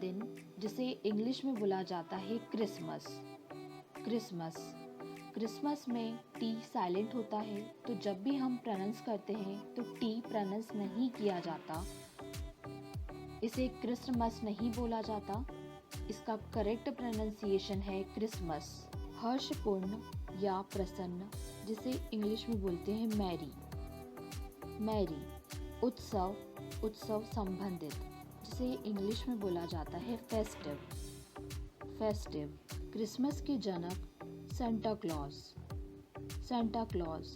दिन जिसे इंग्लिश में बोला जाता है क्रिसमस। क्रिसमस क्रिसमस में टी साइलेंट होता है, तो जब भी हम प्रोनाउंस करते हैं तो टी प्रोनाउंस नहीं किया जाता, इसे क्रिसमस नहीं बोला जाता। इसका करेक्ट प्रोनाउंसिएशन है क्रिसमस। हर्षपूर्ण या प्रसन्न जिसे इंग्लिश में बोलते हैं मैरी। मैरी उत्सव संबंधित जिसे इंग्लिश में बोला जाता है फेस्टिव। फेस्टिव क्रिसमस के जनक सेंटा क्लॉज। सेंटा क्लॉज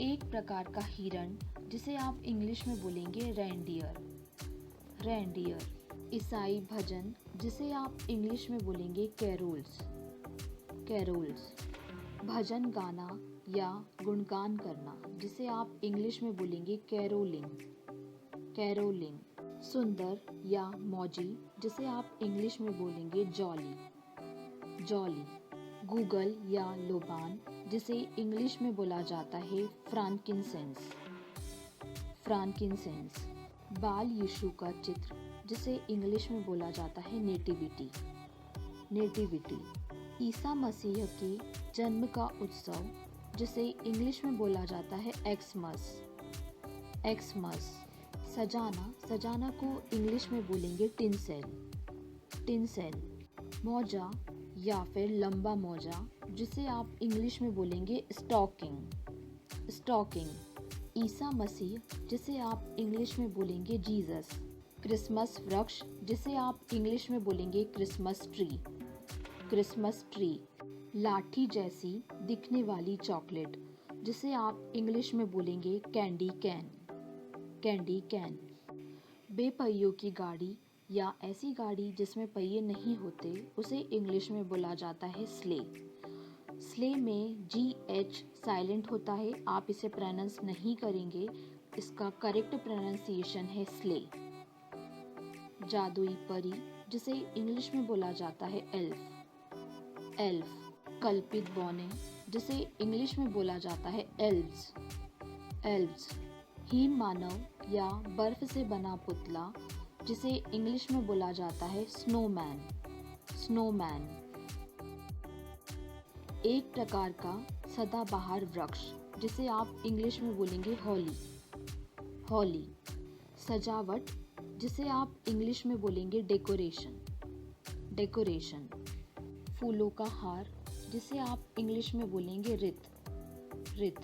एक प्रकार का हिरण जिसे आप इंग्लिश में बोलेंगे रेनडियर। रेनडियर ईसाई भजन जिसे आप इंग्लिश में बोलेंगे कैरोल्स। कैरोल्स भजन गाना या गुणगान करना जिसे आप इंग्लिश में बोलेंगे कैरोलिंग। कैरोलिंग सुंदर या मौजी जिसे आप इंग्लिश में बोलेंगे जॉली। जॉली गूगल या लोबान जिसे इंग्लिश में बोला जाता है फ्रैंकिनसेंस। फ्रैंकिनसेंस बाल यीशु का चित्र जिसे इंग्लिश में बोला जाता है नेटिविटी। नेटिविटी ईसा मसीह के जन्म का उत्सव जिसे इंग्लिश में बोला जाता है एक्समस। एक्समस सजाना को इंग्लिश में बोलेंगे टिनसेल। टिनसेल मौजा या फिर लंबा मौजा जिसे आप इंग्लिश में बोलेंगे स्टॉकिंग। स्टॉकिंग ईसा मसीह जिसे आप इंग्लिश में बोलेंगे जीसस। क्रिसमस वृक्ष जिसे आप इंग्लिश में बोलेंगे क्रिसमस ट्री। क्रिसमस ट्री लाठी जैसी दिखने वाली चॉकलेट जिसे आप इंग्लिश में बोलेंगे कैंडी कैन। कैंडी कैन बेपहियों की गाड़ी या ऐसी गाड़ी जिसमें पहिए नहीं होते उसे इंग्लिश में बोला जाता है स्ले। स्ले में GH साइलेंट होता है, आप इसे प्रोनाउंस नहीं करेंगे, इसका करेक्ट प्रोनाउंसिएशन है स्ले। जादुई परी जिसे इंग्लिश में बोला जाता है एल्फ। एल्फ कल्पित बौने जिसे इंग्लिश में बोला जाता है एल्व्स। एल्व्स हिम मानव या बर्फ से बना पुतला जिसे इंग्लिश में बोला जाता है स्नोमैन। स्नोमैन एक प्रकार का सदाबहार वृक्ष जिसे आप इंग्लिश में बोलेंगे हॉली। हॉली सजावट जिसे आप इंग्लिश में बोलेंगे डेकोरेशन। डेकोरेशन फूलों का हार जिसे आप इंग्लिश में बोलेंगे रित। रित